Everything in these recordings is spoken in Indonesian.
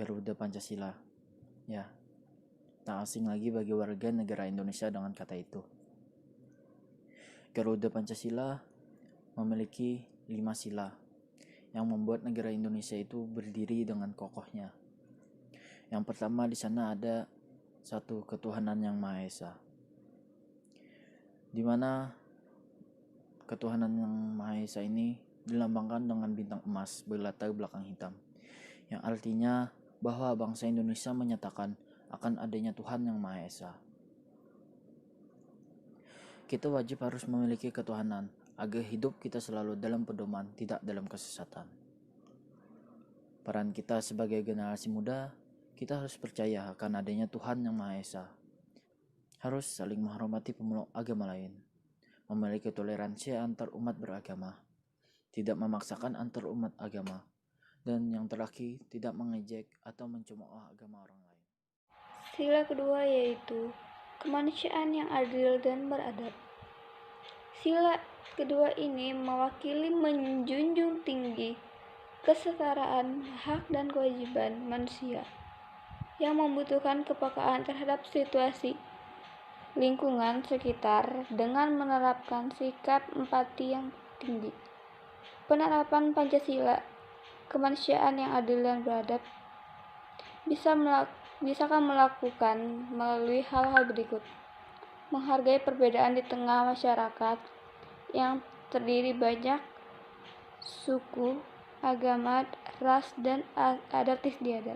Garuda Pancasila. Ya, tak asing lagi bagi warga negara Indonesia dengan kata itu. Garuda Pancasila memiliki 5 sila yang membuat negara Indonesia itu berdiri dengan kokohnya. Yang pertama di sana ada satu ketuhanan yang Maha Esa, di mana ketuhanan yang Maha Esa ini dilambangkan dengan bintang emas berlatar belakang hitam, yang artinya bahwa bangsa Indonesia menyatakan akan adanya Tuhan yang Maha Esa. Kita wajib harus memiliki ketuhanan agar hidup kita selalu dalam pedoman, tidak dalam kesesatan. Peran kita sebagai generasi muda, kita harus percaya akan adanya Tuhan yang Maha Esa. Harus saling menghormati pemeluk agama lain, memiliki toleransi antar umat beragama, tidak memaksakan antar umat agama, dan yang terakhir tidak mengejek atau mencemooh agama orang lain. Sila kedua yaitu kemanusiaan yang adil dan beradab. Sila kedua ini mewakili menjunjung tinggi kesetaraan hak dan kewajiban manusia yang membutuhkan kepekaan terhadap situasi lingkungan sekitar dengan menerapkan sikap empati yang tinggi. Penerapan Pancasila, kemanusiaan yang adil dan beradab, bisakah melakukan melalui hal-hal berikut: menghargai perbedaan di tengah masyarakat yang terdiri banyak suku, agama, ras, dan adat istiadat.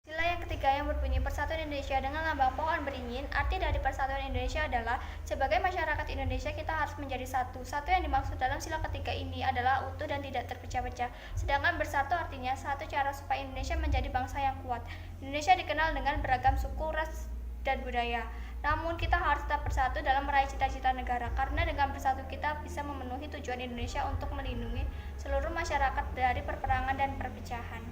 Sila yang ketiga yang berbunyi Persatuan Indonesia dengan lambang pohon beringin. Arti dari Persatuan Indonesia adalah sebagai masyarakat Indonesia kita harus menjadi satu. Satu yang dimaksud dalam sila ketiga ini adalah utuh dan tidak terpecah-pecah. Sedangkan bersatu artinya satu cara supaya Indonesia menjadi bangsa yang kuat. Indonesia dikenal dengan beragam suku, ras, dan budaya. Namun kita harus tetap bersatu dalam meraih cita-cita negara, karena dengan bersatu kita bisa memenuhi tujuan Indonesia untuk melindungi seluruh masyarakat dari perperangan dan perpecahan.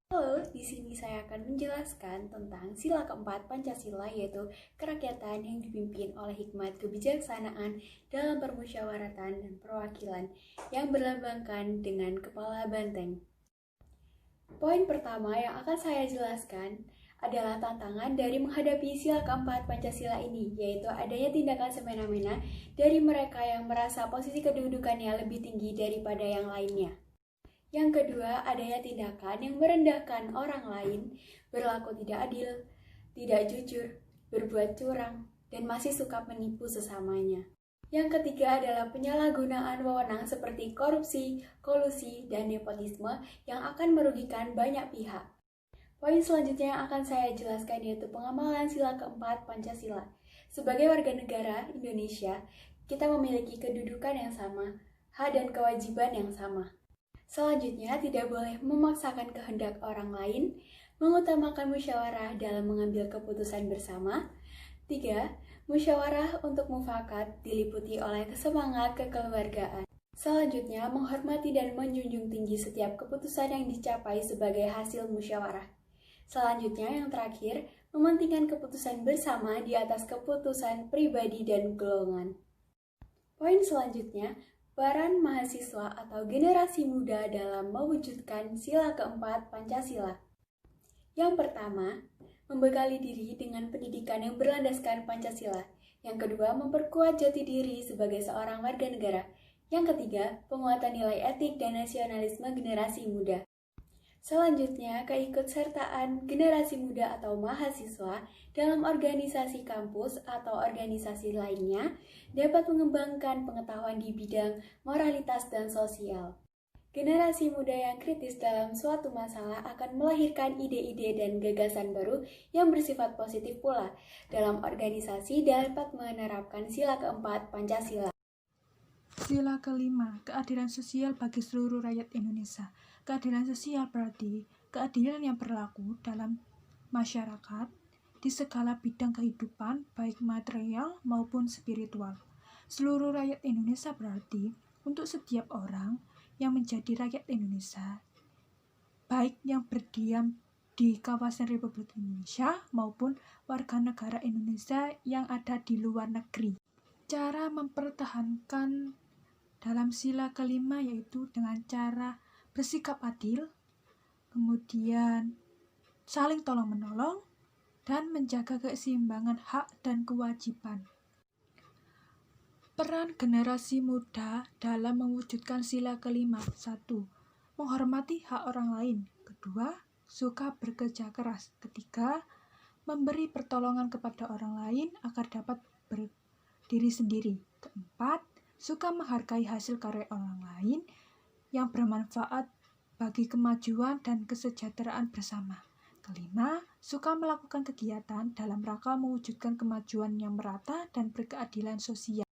Halo, di sini saya akan menjelaskan tentang sila keempat Pancasila, yaitu kerakyatan yang dipimpin oleh hikmat kebijaksanaan dalam permusyawaratan dan perwakilan yang berlambangkan dengan kepala banteng. Poin pertama yang akan saya jelaskan adalah tantangan dari menghadapi sila keempat Pancasila ini, yaitu adanya tindakan semena-mena dari mereka yang merasa posisi kedudukannya lebih tinggi daripada yang lainnya. Yang kedua, adanya tindakan yang merendahkan orang lain, berlaku tidak adil, tidak jujur, berbuat curang, dan masih suka menipu sesamanya. Yang ketiga adalah penyalahgunaan wewenang seperti korupsi, kolusi, dan nepotisme yang akan merugikan banyak pihak. Poin selanjutnya yang akan saya jelaskan yaitu pengamalan sila keempat Pancasila. Sebagai warga negara Indonesia, kita memiliki kedudukan yang sama, hak dan kewajiban yang sama. Selanjutnya, tidak boleh memaksakan kehendak orang lain, mengutamakan musyawarah dalam mengambil keputusan bersama. 3. Musyawarah untuk mufakat diliputi oleh semangat kekeluargaan. Selanjutnya, menghormati dan menjunjung tinggi setiap keputusan yang dicapai sebagai hasil musyawarah. Selanjutnya, yang terakhir, mementingkan keputusan bersama di atas keputusan pribadi dan golongan. Poin selanjutnya, peran mahasiswa atau generasi muda dalam mewujudkan sila keempat Pancasila. Yang pertama, membekali diri dengan pendidikan yang berlandaskan Pancasila. Yang kedua, memperkuat jati diri sebagai seorang warga negara. Yang ketiga, penguatan nilai etik dan nasionalisme generasi muda. Selanjutnya, keikutsertaan generasi muda atau mahasiswa dalam organisasi kampus atau organisasi lainnya dapat mengembangkan pengetahuan di bidang moralitas dan sosial. Generasi muda yang kritis dalam suatu masalah akan melahirkan ide-ide dan gagasan baru yang bersifat positif pula. Dalam organisasi dapat menerapkan sila keempat Pancasila. Sila kelima, keadilan sosial bagi seluruh rakyat Indonesia. Keadilan sosial berarti keadilan yang berlaku dalam masyarakat di segala bidang kehidupan, baik material maupun spiritual. Seluruh rakyat Indonesia berarti untuk setiap orang yang menjadi rakyat Indonesia, baik yang berdiam di kawasan Republik Indonesia maupun warga negara Indonesia yang ada di luar negeri. Cara mempertahankan dalam sila kelima yaitu dengan cara bersikap adil, kemudian saling tolong-menolong, dan menjaga keseimbangan hak dan kewajiban. Peran generasi muda dalam mewujudkan sila kelima: 1. Menghormati hak orang lain. 2. Suka bekerja keras. 3. Memberi pertolongan kepada orang lain agar dapat berdiri sendiri. 4. Suka menghargai hasil karya orang lain yang bermanfaat bagi kemajuan dan kesejahteraan bersama. 5. Suka melakukan kegiatan dalam rangka mewujudkan kemajuan yang merata dan berkeadilan sosial.